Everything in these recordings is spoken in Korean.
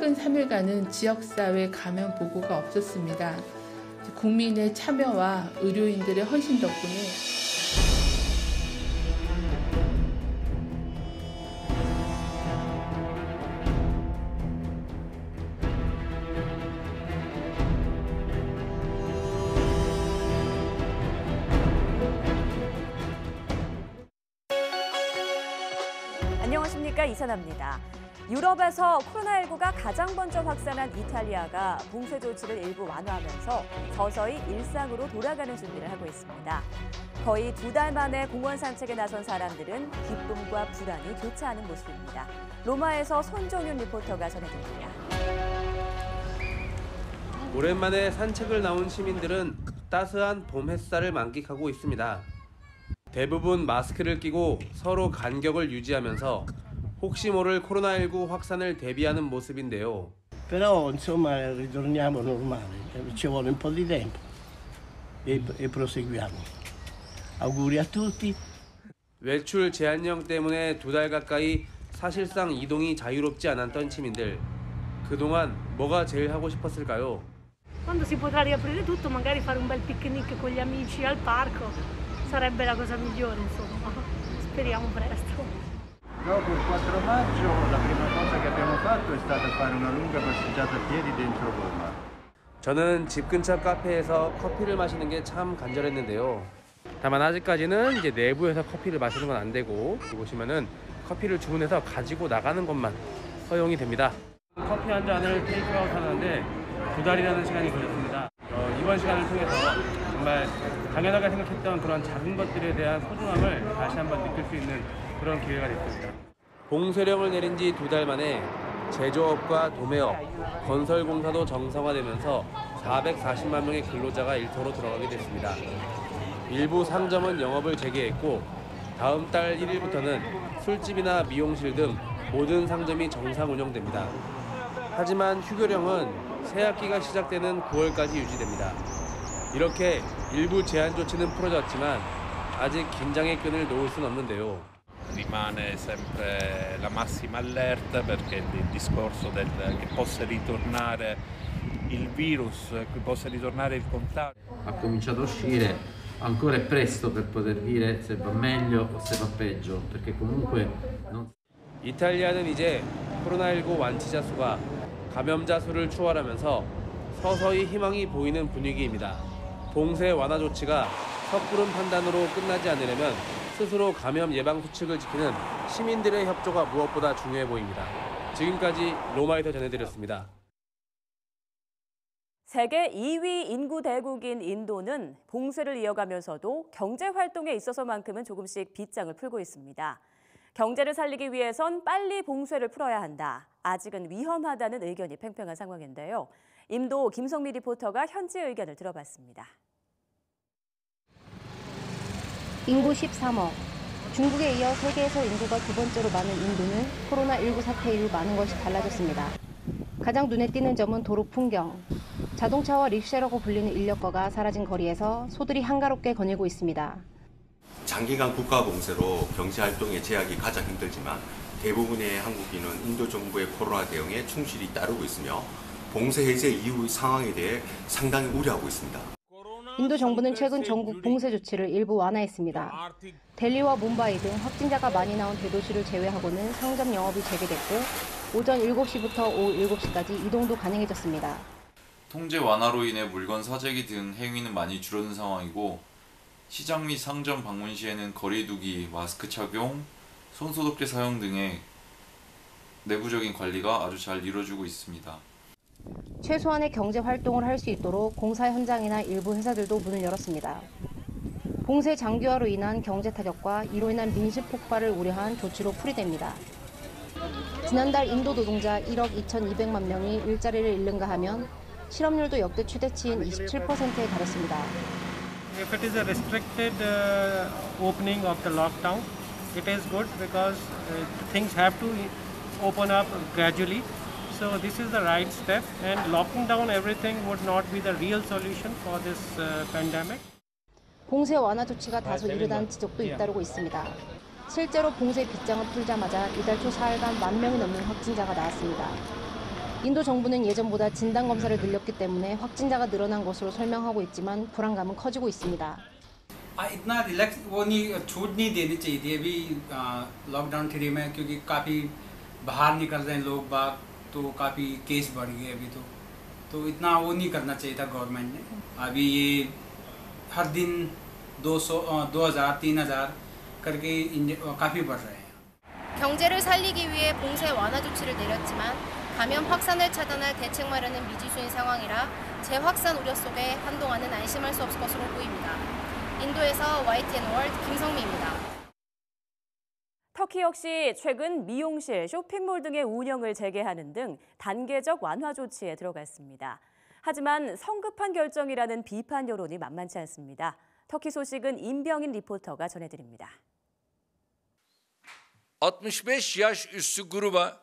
최근 3일간은 지역사회 감염 보고가 없었습니다. 국민의 참여와 의료인들의 헌신 덕분에 안녕하십니까, 이선아입니다. 유럽에서 코로나19가 가장 먼저 확산한 이탈리아가 봉쇄 조치를 일부 완화하면서 서서히 일상으로 돌아가는 준비를 하고 있습니다. 거의 2달 만에 공원 산책에 나선 사람들은 기쁨과 불안이 교차하는 모습입니다. 로마에서 손종윤 리포터가 전해드립니다. 오랜만에 산책을 나온 시민들은 따스한 봄 햇살을 만끽하고 있습니다. 대부분 마스크를 끼고 서로 간격을 유지하면서 혹시 모를 코로나19 확산을 대비하는 모습인데요. Però insomma ritorniamo normale, ci vuole un po' di tempo e proseguiamo. Auguri a tutti. 외출 제한령 때문에 2달 가까이 사실상 이동이 자유롭지 않았던 시민들. 그동안 뭐가 제일 하고 싶었을까요? Quando si potrà riaprire tutto, magari fare un bel picnic con gli amici al parco sarebbe la cosa migliore, insomma. Speriamo presto. Dopo il 4 maggio la prima cosa che abbiamo fatto è stata fare una lunga passeggiata a piedi dentro Roma. 저는 집 근처 카페에서 커피를 마시는 게 참 간절했는데요. 다만 아직까지는 이제 내부에서 커피를 마시는 건 안 되고, 여기 보시면은 커피를 주문해서 가지고 나가는 것만 허용이 됩니다. 커피 한 잔을 테이크아웃 하는데 2달이라는 시간이 걸렸습니다. 이번 시간을 통해서 정말 당연하게 생각했던 그런 작은 것들에 대한 소중함을 다시 한번 느낄 수 있는 그런 기회가 됐습니다. 봉쇄령을 내린 지 2달 만에 제조업과 도매업, 건설공사도 정상화되면서 440만 명의 근로자가 일터로 들어가게 됐습니다. 일부 상점은 영업을 재개했고 다음 달 1일부터는 술집이나 미용실 등 모든 상점이 정상 운영됩니다. 하지만 휴교령은 새학기가 시작되는 9월까지 유지됩니다. 이렇게 일부 제한 조치는 풀어졌지만 아직 긴장의 끈을 놓을 순 없는데요. Rimane sempre la massima allerta perché il discorso che possa ritornare il virus, che possa ritornare il contagio. Ha cominciato a uscire, ancora è presto per poter dire se va meglio o se va peggio, perché comunque non... 이탈리아는 이제 코로나19 완치자 수가 감염자 수를 추월하면서 서서히 희망이 보이는 분위기입니다. 봉쇄 완화 조치가 섣부른 판단으로 끝나지 않으려면 스스로 감염 예방 수칙을 지키는 시민들의 협조가 무엇보다 중요해 보입니다. 지금까지 로마에서 전해드렸습니다. 세계 2위 인구 대국인 인도는 봉쇄를 이어가면서도 경제 활동에 있어서만큼은 조금씩 빗장을 풀고 있습니다. 경제를 살리기 위해선 빨리 봉쇄를 풀어야 한다. 아직은 위험하다는 의견이 팽팽한 상황인데요. 인도 김성미 리포터가 현지 의견을 들어봤습니다. 인구 13억. 중국에 이어 세계에서 인구가 2번째로 많은 인도는 코로나19 사태 이후 많은 것이 달라졌습니다. 가장 눈에 띄는 점은 도로 풍경. 자동차와 릭샤라고 불리는 인력거가 사라진 거리에서 소들이 한가롭게 거닐고 있습니다. 장기간 국가 봉쇄로 경제 활동에 제약이 가장 힘들지만 대부분의 한국인은 인도 정부의 코로나 대응에 충실히 따르고 있으며 봉쇄 해제 이후 상황에 대해 상당히 우려하고 있습니다. 인도 정부는 최근 전국 봉쇄 조치를 일부 완화했습니다. 델리와 뭄바이 등 확진자가 많이 나온 대도시를 제외하고는 상점 영업이 재개됐고 오전 7시부터 오후 7시까지 이동도 가능해졌습니다. 통제 완화로 인해 물건 사재기 등 행위는 많이 줄어든 상황이고 시장 및 상점 방문 시에는 거리 두기, 마스크 착용, 손소독제 사용 등의 내부적인 관리가 아주 잘 이루어지고 있습니다. 최소한의 경제 활동을 할 수 있도록 공사 현장이나 일부 회사들도 문을 열었습니다. 봉쇄 장기화로 인한 경제 타격과 이로 인한 민심 폭발을 우려한 조치로 풀이됩니다. 지난달 인도 노동자 1억 2,200만 명이 일자리를 잃는가 하면 실업률도 역대 최대치인 27%에 달했습니다. If it is a restricted opening of the lockdown, it is good because things have to open up gradually. So this is the right step, and locking down everything would not be the real solution for this pandemic. 봉쇄 완화 조치가 다소 이르다는 지적도 잇따르고 있습니다. 실제로 봉쇄 빗장을 풀자마자 이달 초 4일간 10,000명이 넘는 확진자가 나왔습니다. 인도 정부는 예전보다 진단검사를 늘렸기 때문에 확진자가 늘어난 것으로 설명하고 있지만 불안감은 커지고 있습니다. इतना रिलैक्स वो नहीं छूट नहीं देनी चाहिए थी अभी लॉकडाउन 3 में क्योंकि काफ़ी बाहर निकल रहे हैं लोग बाग तो काफ़ी केस बढ़ गए अभी तो इतना वो नहीं करना चाहिए था गवर्नमेंट ने अभी ये हर दिन 200, 2000, 3000 करके काफ़ी बढ़ रहे हैं. 경제를 살리기 위해 봉쇄 완화 조치를 내렸지만 감염 확산을 차단할 대책 마련은 미지수인 상황이라 재확산 우려 속에 한동안은 안심할 수 없을 것으로 보입니다. 인도에서 YTN 월드 김성미입니다. 터키 역시 최근 미용실, 쇼핑몰 등의 운영을 재개하는 등 단계적 완화 조치에 들어갔습니다. 하지만 성급한 결정이라는 비판 여론이 만만치 않습니다. 터키 소식은 임병인 리포터가 전해드립니다. 65 yaş üstü gruba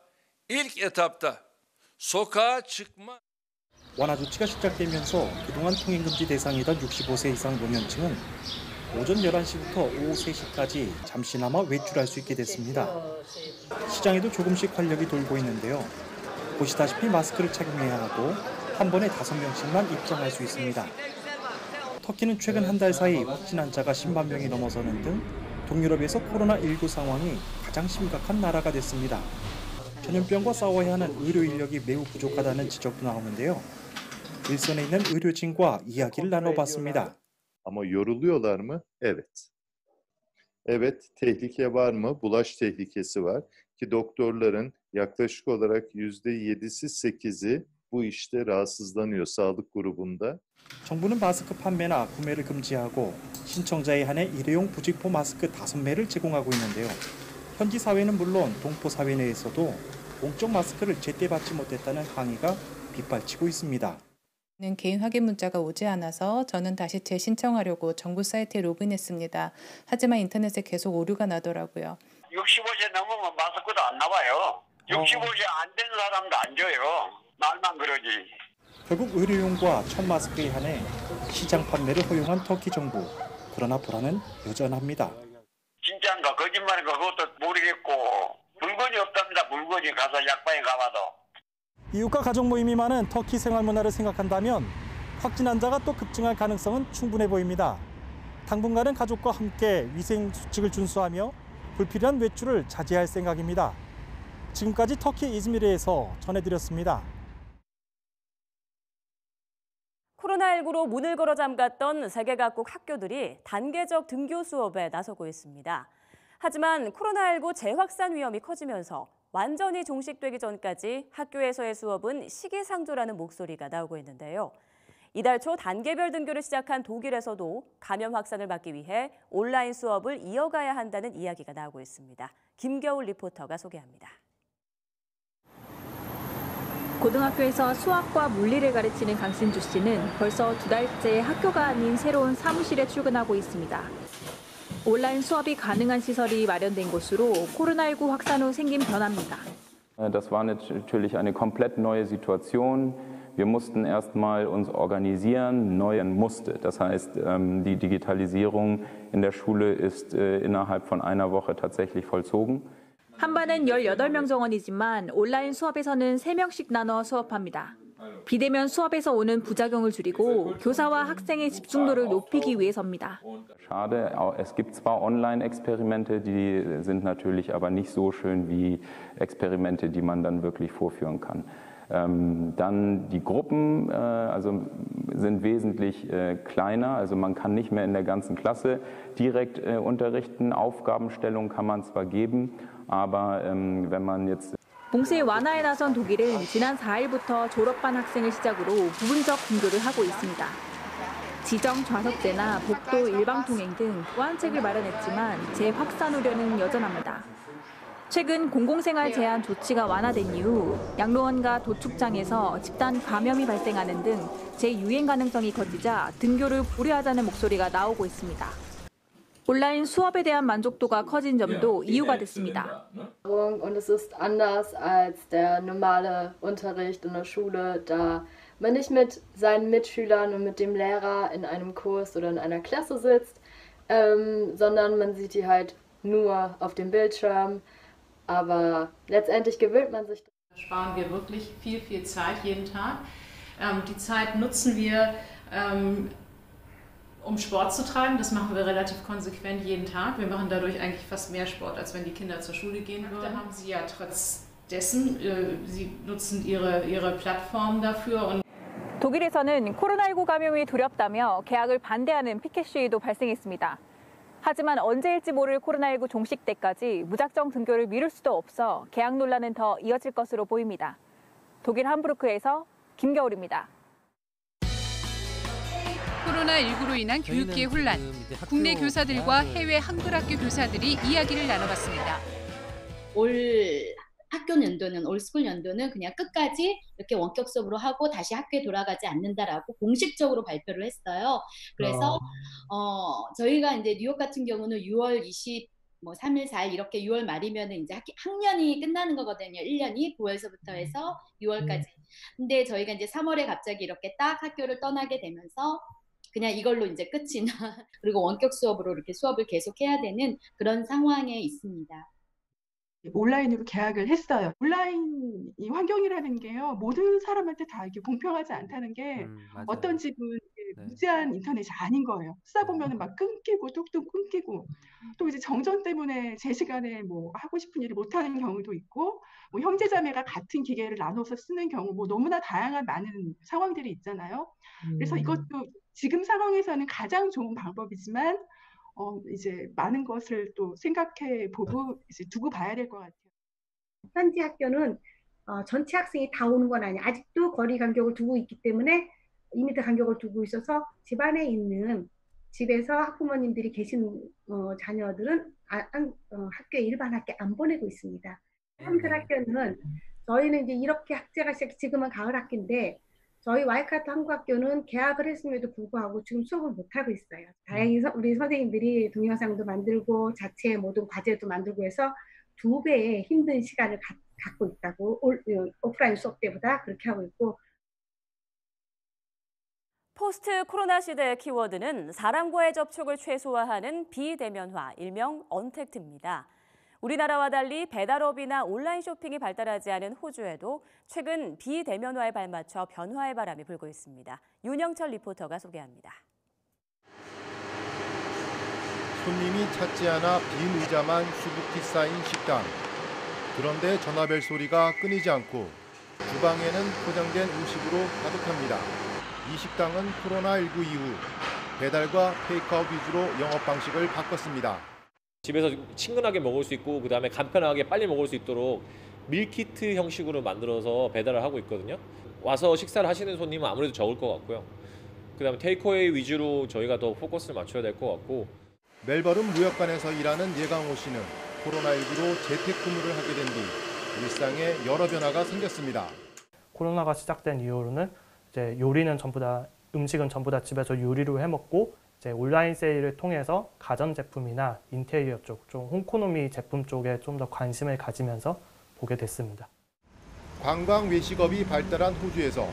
ilk etapta sokağa çıkma 완화 조치가 시작되면서 그동안 통행금지 대상이던 65세 이상 노년층은 오전 11시부터 오후 3시까지 잠시나마 외출할 수 있게 됐습니다. 시장에도 조금씩 활력이 돌고 있는데요. 보시다시피 마스크를 착용해야 하고 한 번에 5명씩만 입장할 수 있습니다. 터키는 최근 한 달 사이 확진 환자가 10만 명이 넘어서는 등 동유럽에서 코로나19 상황이 가장 심각한 나라가 됐습니다. 전염병과 싸워야 ha는 의료 인력이 매우 부족하다는 지적도 나오는데요. 일선에 있는 의료진과 이야기를 나눠봤습니다. Ama yoruluyorlar mı? Evet. Evet, tehlike var mı? Bulaş tehlikesi var ki doktorların yaklaşık olarak %7'si 8'i bu işte rahatsızlanıyor sağlık grubunda. 정부는 마스크 판매나 구매를 금지하고 신청자에 한해 일회용 부직포 마스크 5매를 제공하고 있는데요. 현지 사회는 물론 동포 사회 내에서도 공적 마스크를 제때 받지 못했다는 항의가 빗발치고 있습니다. 개인 확인 문자가 오지 않아서 저는 다시 재신청하려고 정부 사이트에 로그인했습니다. 하지만 인터넷에 계속 오류가 나더라고요. 65세 넘으면 마스크도 안 나와요. 65세 안 된 사람도 안 줘요. 말만 그러지. 결국 의료용과 첫 마스크에 한해 시장 판매를 허용한 터키 정부. 그러나 불안은 여전합니다. 진짜인가 거짓말인가 그것도 모르겠고 물건이 없답니다. 물건이 가서 약방에 가봐도. 이웃과 가족 모임이 많은 터키 생활 문화를 생각한다면 확진 환자가 또 급증할 가능성은 충분해 보입니다. 당분간은 가족과 함께 위생 수칙을 준수하며 불필요한 외출을 자제할 생각입니다. 지금까지 터키 이즈미르에서 전해드렸습니다. 코로나19로 문을 걸어 잠갔던 세계 각국 학교들이 단계적 등교 수업에 나서고 있습니다. 하지만 코로나19 재확산 위험이 커지면서 완전히 종식되기 전까지 학교에서의 수업은 시기상조라는 목소리가 나오고 있는데요. 이달 초 단계별 등교를 시작한 독일에서도 감염 확산을 막기 위해 온라인 수업을 이어가야 한다는 이야기가 나오고 있습니다. 김겨울 리포터가 소개합니다. 고등학교에서 수학과 물리를 가르치는 강신주 씨는 벌써 2달째 학교가 아닌 새로운 사무실에 출근하고 있습니다. 온라인 수업이 가능한 시설이 마련된 곳으로 코로나19 확산 후 생긴 변화입니다. Das war natürlich eine komplett neue Situation. Wir mussten erstmal uns organisieren, neu musste. Das heißt, die Digitalisierung in der Schule ist innerhalb von einer Woche tatsächlich vollzogen. 한 반은 18명 정원이지만 온라인 수업에서는 3명씩 나눠 수업합니다. 비대면 수업에서 오는 부작용을 줄이고 교사와 학생의 집중도를 높이기 위해서입니다. Schade, es gibt zwar Online-Experimente, die sind natürlich aber nicht so schön wie Experimente, die man dann wirklich vorführen kann. Dann die Gruppen sind wesentlich kleiner, also man kann nicht mehr in der ganzen Klasse direkt unterrichten. Aufgabenstellung kann man zwar geben, aber wenn man jetzt 봉쇄 완화에 나선 독일은 지난 4일부터 졸업반 학생을 시작으로 부분적 등교를 하고 있습니다. 지정 좌석제나 복도 일방 통행 등 보완책을 마련했지만 재확산 우려는 여전합니다. 최근 공공생활 제한 조치가 완화된 이후 양로원과 도축장에서 집단 감염이 발생하는 등 재유행 가능성이 커지자 등교를 고려하자는 목소리가 나오고 있습니다. 온라인 수업에 대한 만족도가 커진 점도 이유가 됐습니다. Und es ist anders als der normale Unterricht in der Schule, da man nicht mit seinen Mitschülern und mit dem Lehrer in einem Kurs oder in einer Klasse sitzt, sondern man sieht die halt nur auf dem Bildschirm. Aber letztendlich gewöhnt man sich. Sparen wir wirklich viel Zeit jeden Tag. Die Zeit nutzen wir, um Sport zu treiben. Das machen wir relativ konsequent jeden Tag. Wir machen dadurch eigentlich fast mehr Sport, als wenn die Kinder zur Schule gehen würden. Da haben sie ja trotz dessen, sie nutzen ihre Plattform dafür. Und 독일에서는 코로나19 감염이 두렵다며 개학을 반대하는 피켓 시위도 발생했습니다. 하지만 언제일지 모를 코로나19 종식 때까지 무작정 등교를 미룰 수도 없어 개학 논란은 더 이어질 것으로 보입니다. 독일 함부르크에서 김겨울입니다. 코로나19로 인한 교육계의 혼란, 국내 교사들과 해외 한글학교 교사들이 이야기를 나눠봤습니다. 올 학교 연도는 올스쿨 연도는 그냥 끝까지 이렇게 원격 수업으로 하고 다시 학교에 돌아가지 않는다라고 공식적으로 발표를 했어요. 그래서 저희가 이제 뉴욕 같은 경우는 6월 23일, 4일 이렇게 6월 말이면 이제 학년이 끝나는 거거든요. 1년이 9월서부터 해서 6월까지. 근데 저희가 이제 3월에 갑자기 이렇게 딱 학교를 떠나게 되면서 그냥 이걸로 이제 끝이나 그리고 원격 수업으로 이렇게 수업을 계속해야 되는 그런 상황에 있습니다. 온라인으로 개학을 했어요. 온라인 이 환경이라는 게요, 모든 사람한테 다 이렇게 공평하지 않다는 게 어떤 집은 무제한 인터넷이 아닌 거예요. 쓰다 보면은 막 끊기고 뚝뚝 끊기고 또 이제 정전 때문에 제 시간에 뭐 하고 싶은 일을 못 하는 경우도 있고 뭐 형제자매가 같은 기계를 나눠서 쓰는 경우 뭐 너무나 다양한 많은 상황들이 있잖아요. 그래서 이것도 지금 상황에서는 가장 좋은 방법이지만 이제 많은 것을 또 생각해 보고 이제 두고 봐야 될 것 같아요. 현지 학교는 전체 학생이 다 오는 건 아니에요. 아직도 거리 간격을 두고 있기 때문에 2m 간격을 두고 있어서 집안에 있는 집에서 학부모님들이 계신 자녀들은 학교에 일반 학교에 안 보내고 있습니다. 한글 학교는 저희는 이제 이렇게 학제가 지금은 가을 학기인데 저희 와이카토 한국학교는 개학을 했음에도 불구하고 지금 수업을 못하고 있어요. 다행히 우리 선생님들이 동영상도 만들고 자체 모든 과제도 만들고 해서 2배의 힘든 시간을 갖고 있다고 오프라인 수업 때보다 그렇게 하고 있고. 포스트 코로나 시대의 키워드는 사람과의 접촉을 최소화하는 비대면화, 일명 언택트입니다. 우리나라와 달리 배달업이나 온라인 쇼핑이 발달하지 않은 호주에도 최근 비대면화에 발맞춰 변화의 바람이 불고 있습니다. 윤영철 리포터가 소개합니다. 손님이 찾지 않아 빈 의자만 수북히 쌓인 식당. 그런데 전화벨 소리가 끊이지 않고 주방에는 포장된 음식으로 가득합니다. 이 식당은 코로나19 이후 배달과 테이크아웃 위주로 영업 방식을 바꿨습니다. 집에서 친근하게 먹을 수 있고 그다음에 간편하게 빨리 먹을 수 있도록 밀키트 형식으로 만들어서 배달을 하고 있거든요. 와서 식사를 하시는 손님은 아무래도 적을 것 같고요. 그다음에 테이크어웨이 위주로 저희가 더 포커스를 맞춰야 될 것 같고. 멜버른 무역관에서 일하는 예강호 씨는 코로나19로 재택근무를 하게 된 뒤 일상에 여러 변화가 생겼습니다. 코로나가 시작된 이후로는 이제 요리는 전부 다 음식은 전부 다 집에서 요리로 해 먹고 이제 온라인 세일을 통해서 가전 제품이나 인테리어 쪽, 좀 홈코노미 제품 쪽에 좀 더 관심을 가지면서 보게 됐습니다. 관광 외식업이 발달한 호주에서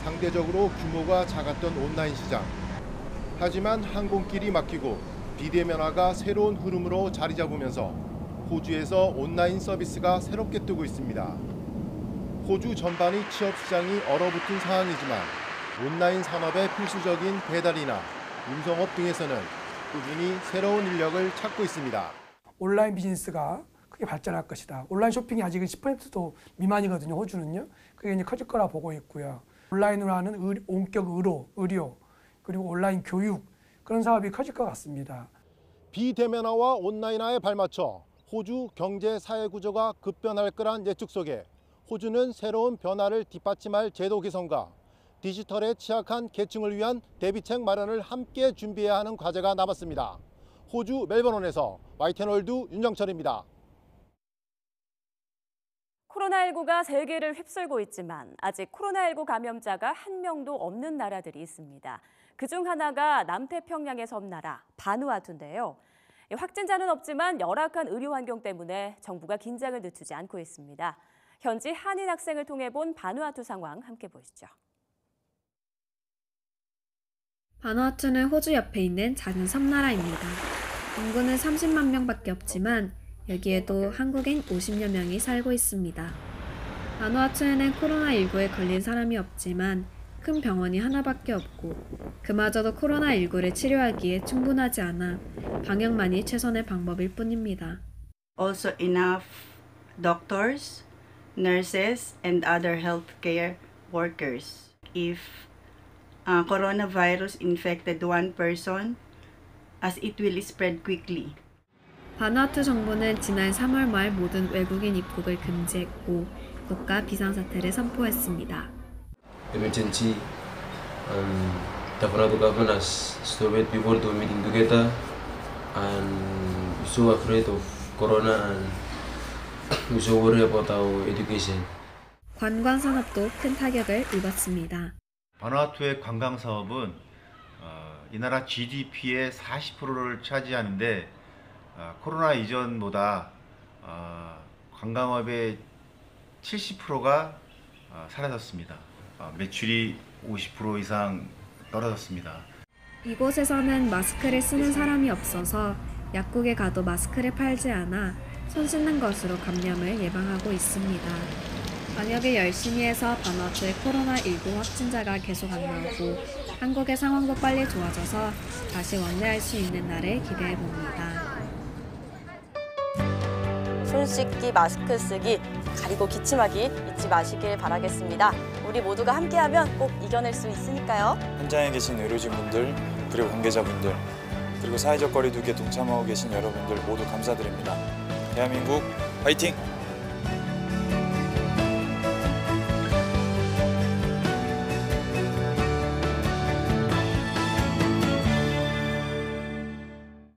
상대적으로 규모가 작았던 온라인 시장. 하지만 항공길이 막히고 비대면화가 새로운 흐름으로 자리 잡으면서 호주에서 온라인 서비스가 새롭게 뜨고 있습니다. 호주 전반이 취업 시장이 얼어붙은 상황이지만 온라인 산업의 필수적인 배달이나 운송업 등에서는 꾸준히 새로운 인력을 찾고 있습니다. 온라인 비즈니스가 크게 발전할 것이다. 온라인 쇼핑이 아직은 10%도 미만이거든요. 호주는요. 그게 이제 커질 거라 보고 있고요. 온라인으로 하는 원격 의료, 그리고 온라인 교육 그런 사업이 커질 것 같습니다. 비대면화와 온라인화에 발맞춰 호주 경제 사회 구조가 급변할 거란 예측 속에 호주는 새로운 변화를 뒷받침할 제도 개선과 디지털에 취약한 계층을 위한 대비책 마련을 함께 준비해야 하는 과제가 남았습니다. 호주 멜버른에서 YTN월드 윤정철입니다. 코로나19가 세계를 휩쓸고 있지만 아직 코로나19 감염자가 한 명도 없는 나라들이 있습니다. 그중 하나가 남태평양의 섬나라 바누아투인데요. 확진자는 없지만 열악한 의료 환경 때문에 정부가 긴장을 늦추지 않고 있습니다. 현지 한인 학생을 통해 본 바누아투 상황 함께 보시죠. 바누아투는 호주 옆에 있는 작은 섬나라입니다. 인구는 30만 명밖에 없지만 여기에도 한국인 50여 명이 살고 있습니다. 바누아투에는 코로나19에 걸린 사람이 없지만 큰 병원이 하나밖에 없고 그마저도 코로나19를 치료하기에 충분하지 않아 방역만이 최선의 방법일 뿐입니다. Also enough doctors, nurses, and other healthcare workers. If coronavirus infected one person, as it will spread quickly. 바누아투 정부는 지난 3월 말 모든 외국인 입국을 금지했고 국가 비상사태를 선포했습니다. Emergency. The Vanuatu government has stopped people to meeting together, and we're so afraid of corona, and we're so worried about our education. 관광 산업도 큰 타격을 입었습니다. 바누아투의 관광 사업은 이 나라 GDP의 40%를 차지하는데 코로나 이전보다 관광업의 70%가 사라졌습니다. 매출이 50% 이상 떨어졌습니다. 이곳에서는 마스크를 쓰는 사람이 없어서 약국에 가도 마스크를 팔지 않아 손 씻는 것으로 감염을 예방하고 있습니다. 방역을 열심히 해서 바누아투의 코로나19 확진자가 계속 안 나오고 한국의 상황도 빨리 좋아져서 다시 원래할 수 있는 날을 기대해 봅니다. 손 씻기, 마스크 쓰기, 가리고 기침하기 잊지 마시길 바라겠습니다. 우리 모두가 함께하면 꼭 이겨낼 수 있으니까요. 현장에 계신 의료진분들, 그리고 관계자분들, 그리고 사회적 거리 두기에 동참하고 계신 여러분들 모두 감사드립니다. 대한민국 화이팅!